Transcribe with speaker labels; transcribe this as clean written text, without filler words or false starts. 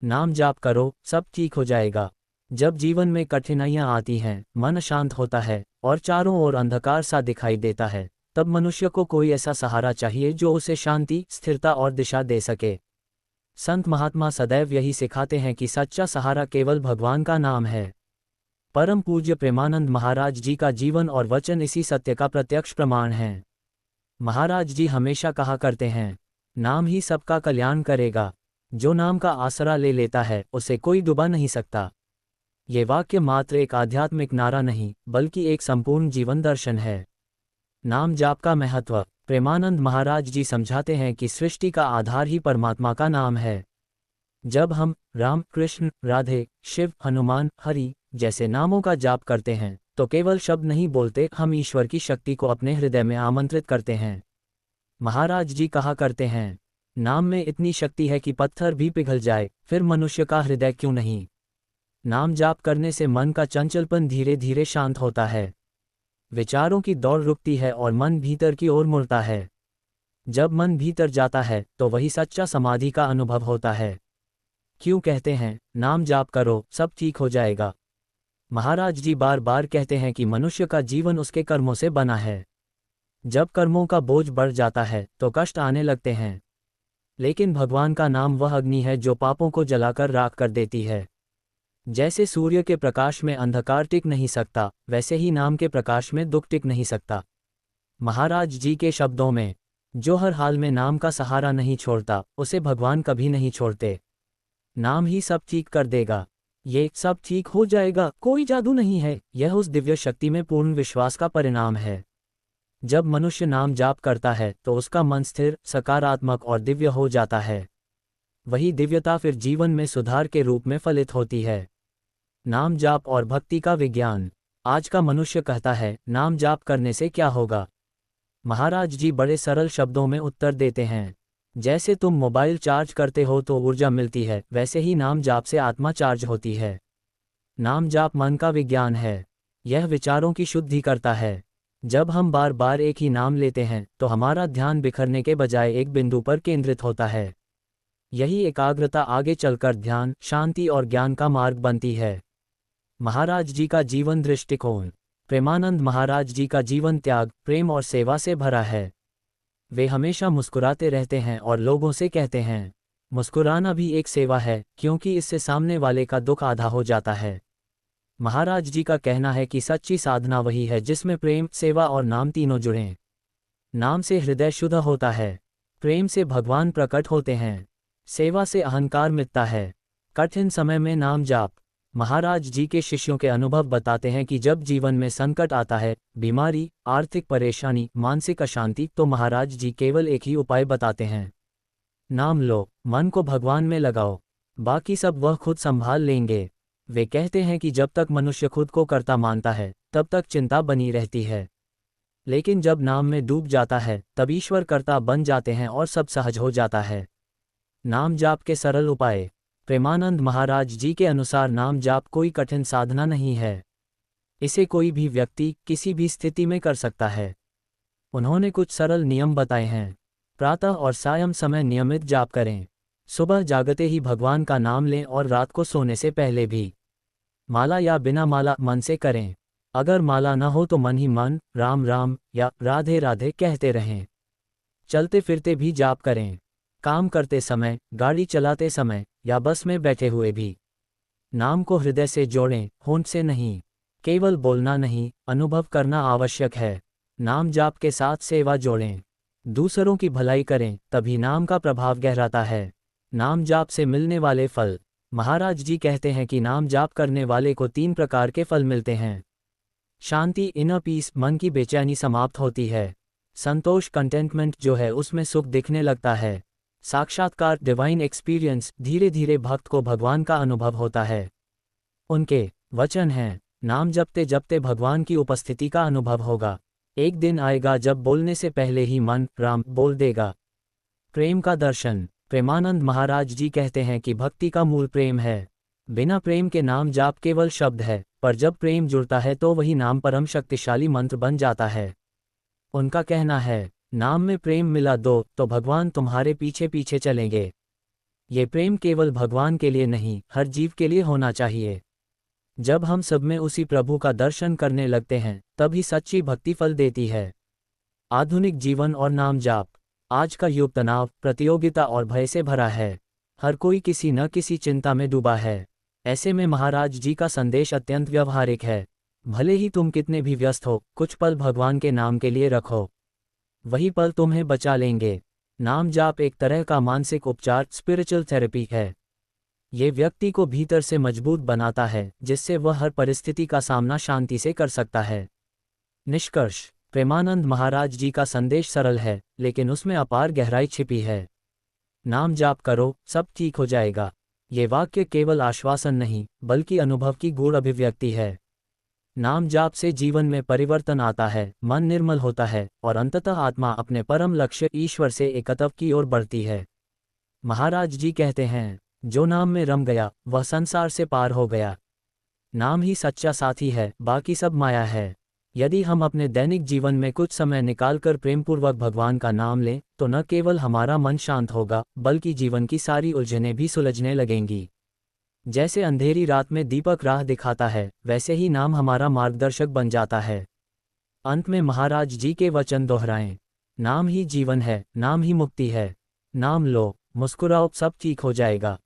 Speaker 1: नाम जाप करो, सब ठीक हो जाएगा। जब जीवन में कठिनाइयां आती हैं, मन अशांत होता है और चारों ओर अंधकार सा दिखाई देता है, तब मनुष्य को कोई ऐसा सहारा चाहिए जो उसे शांति, स्थिरता और दिशा दे सके। संत महात्मा सदैव यही सिखाते हैं कि सच्चा सहारा केवल भगवान का नाम है। परम पूज्य प्रेमानंद महाराज जी का जीवन और वचन इसी सत्य का प्रत्यक्ष प्रमाण हैं। महाराज जी हमेशा कहा करते हैं, नाम ही सबका कल्याण करेगा। जो नाम का आसरा ले लेता है उसे कोई डुबा नहीं सकता। ये वाक्य मात्र एक आध्यात्मिक नारा नहीं, बल्कि एक संपूर्ण जीवन दर्शन है। नाम जाप का महत्व। प्रेमानंद महाराज जी समझाते हैं कि सृष्टि का आधार ही परमात्मा का नाम है। जब हम राम, कृष्ण, राधे, शिव, हनुमान, हरि जैसे नामों का जाप करते हैं तो केवल शब्द नहीं बोलते, हम ईश्वर की शक्ति को अपने हृदय में आमंत्रित करते हैं। महाराज जी कहा करते हैं, नाम में इतनी शक्ति है कि पत्थर भी पिघल जाए, फिर मनुष्य का हृदय क्यों नहीं। नाम जाप करने से मन का चंचलपन धीरे धीरे शांत होता है, विचारों की दौड़ रुकती है और मन भीतर की ओर मुड़ता है। जब मन भीतर जाता है तो वही सच्चा समाधि का अनुभव होता है। क्यों कहते हैं, नाम जाप करो, सब ठीक हो जाएगा। महाराज जी बार बार कहते हैं कि मनुष्य का जीवन उसके कर्मों से बना है। जब कर्मों का बोझ बढ़ जाता है तो कष्ट आने लगते हैं, लेकिन भगवान का नाम वह अग्नि है जो पापों को जलाकर राख कर देती है। जैसे सूर्य के प्रकाश में अंधकार टिक नहीं सकता, वैसे ही नाम के प्रकाश में दुख टिक नहीं सकता। महाराज जी के शब्दों में, जो हर हाल में नाम का सहारा नहीं छोड़ता, उसे भगवान कभी नहीं छोड़ते। नाम ही सब ठीक कर देगा। ये सब ठीक हो जाएगा कोई जादू नहीं है, यह उस दिव्य शक्ति में पूर्ण विश्वास का परिणाम है। जब मनुष्य नाम जाप करता है तो उसका मन स्थिर, सकारात्मक और दिव्य हो जाता है। वही दिव्यता फिर जीवन में सुधार के रूप में फलित होती है। नाम जाप और भक्ति का विज्ञान। आज का मनुष्य कहता है, नाम जाप करने से क्या होगा। महाराज जी बड़े सरल शब्दों में उत्तर देते हैं, जैसे तुम मोबाइल चार्ज करते हो तो ऊर्जा मिलती है, वैसे ही नाम जाप से आत्मा चार्ज होती है। नाम जाप मन का विज्ञान है, यह विचारों की शुद्धि करता है। जब हम बार बार एक ही नाम लेते हैं तो हमारा ध्यान बिखरने के बजाय एक बिंदु पर केंद्रित होता है। यही एकाग्रता आगे चलकर ध्यान, शांति और ज्ञान का मार्ग बनती है। महाराज जी का जीवन दृष्टिकोण। प्रेमानंद महाराज जी का जीवन त्याग, प्रेम और सेवा से भरा है। वे हमेशा मुस्कुराते रहते हैं और लोगों से कहते हैं, मुस्कुराना भी एक सेवा है, क्योंकि इससे सामने वाले का दुख आधा हो जाता है। महाराज जी का कहना है कि सच्ची साधना वही है जिसमें प्रेम, सेवा और नाम तीनों जुड़ें। नाम से हृदय शुद्ध होता है, प्रेम से भगवान प्रकट होते हैं, सेवा से अहंकार मिटता है। कठिन समय में नाम जाप। महाराज जी के शिष्यों के अनुभव बताते हैं कि जब जीवन में संकट आता है, बीमारी, आर्थिक परेशानी, मानसिक अशांति, तो महाराज जी केवल एक ही उपाय बताते हैं, नाम लो, मन को भगवान में लगाओ, बाकी सब वह खुद संभाल लेंगे। वे कहते हैं कि जब तक मनुष्य खुद को कर्ता मानता है तब तक चिंता बनी रहती है, लेकिन जब नाम में डूब जाता है तब ईश्वर कर्ता बन जाते हैं और सब सहज हो जाता है। नाम जाप के सरल उपाय। प्रेमानंद महाराज जी के अनुसार नाम जाप कोई कठिन साधना नहीं है, इसे कोई भी व्यक्ति किसी भी स्थिति में कर सकता है। उन्होंने कुछ सरल नियम बताए हैं। प्रातः और सायं समय नियमित जाप करें। सुबह जागते ही भगवान का नाम लें और रात को सोने से पहले भी। माला या बिना माला मन से करें। अगर माला न हो तो मन ही मन राम राम या राधे राधे कहते रहें। चलते फिरते भी जाप करें, काम करते समय, गाड़ी चलाते समय या बस में बैठे हुए भी। नाम को हृदय से जोड़ें, होंठ से नहीं। केवल बोलना नहीं, अनुभव करना आवश्यक है। नाम जाप के साथ सेवा जोड़ें, दूसरों की भलाई करें, तभी नाम का प्रभाव गहराता है। नाम जाप से मिलने वाले फल। महाराज जी कहते हैं कि नाम जाप करने वाले को 3 प्रकार के फल मिलते हैं। शांति, इनर पीस, मन की बेचैनी समाप्त होती है। संतोष, कंटेंटमेंट जो है उसमें सुख दिखने लगता है। साक्षात्कार, डिवाइन एक्सपीरियंस, धीरे धीरे भक्त को भगवान का अनुभव होता है। उनके वचन हैं, नाम जपते जपते भगवान की उपस्थिति का अनुभव होगा। एक दिन आएगा जब बोलने से पहले ही मन राम बोल देगा। प्रेम का दर्शन। प्रेमानंद महाराज जी कहते हैं कि भक्ति का मूल प्रेम है। बिना प्रेम के नाम जाप केवल शब्द है, पर जब प्रेम जुड़ता है तो वही नाम परम शक्तिशाली मंत्र बन जाता है। उनका कहना है, नाम में प्रेम मिला दो तो भगवान तुम्हारे पीछे पीछे चलेंगे। ये प्रेम केवल भगवान के लिए नहीं, हर जीव के लिए होना चाहिए। जब हम सब में उसी प्रभु का दर्शन करने लगते हैं, तब ही सच्ची भक्ति फल देती है। आधुनिक जीवन और नाम जाप। आज का युग तनाव, प्रतियोगिता और भय से भरा है। हर कोई किसी न किसी चिंता में डूबा है। ऐसे में महाराज जी का संदेश अत्यंत व्यवहारिक है। भले ही तुम कितने भी व्यस्त हो, कुछ पल भगवान के नाम के लिए रखो। वही पल तुम्हें बचा लेंगे। नाम जाप एक तरह का मानसिक उपचार, स्पिरिचुअल थेरेपी है। ये व्यक्ति को भीतर से मजबूत बनाता है, जिससे वह हर परिस्थिति का सामना शांति से कर सकता है। निष्कर्ष। प्रेमानंद महाराज जी का संदेश सरल है, लेकिन उसमें अपार गहराई छिपी है। नाम जाप करो, सब ठीक हो जाएगा। ये वाक्य केवल आश्वासन नहीं, बल्कि अनुभव की गूढ़ अभिव्यक्ति है। नाम जाप से जीवन में परिवर्तन आता है, मन निर्मल होता है और अंततः आत्मा अपने परम लक्ष्य ईश्वर से एकत्व की ओर बढ़ती है। महाराज जी कहते हैं, जो नाम में रम गया वह संसार से पार हो गया। नाम ही सच्चा साथी है, बाकी सब माया है। यदि हम अपने दैनिक जीवन में कुछ समय निकालकर प्रेमपूर्वक भगवान का नाम लें, तो न केवल हमारा मन शांत होगा, बल्कि जीवन की सारी उलझनें भी सुलझने लगेंगी। जैसे अंधेरी रात में दीपक राह दिखाता है, वैसे ही नाम हमारा मार्गदर्शक बन जाता है। अंत में महाराज जी के वचन दोहराएं, नाम ही जीवन है, नाम ही मुक्ति है। नाम लो, मुस्कुराओ, सब ठीक हो जाएगा।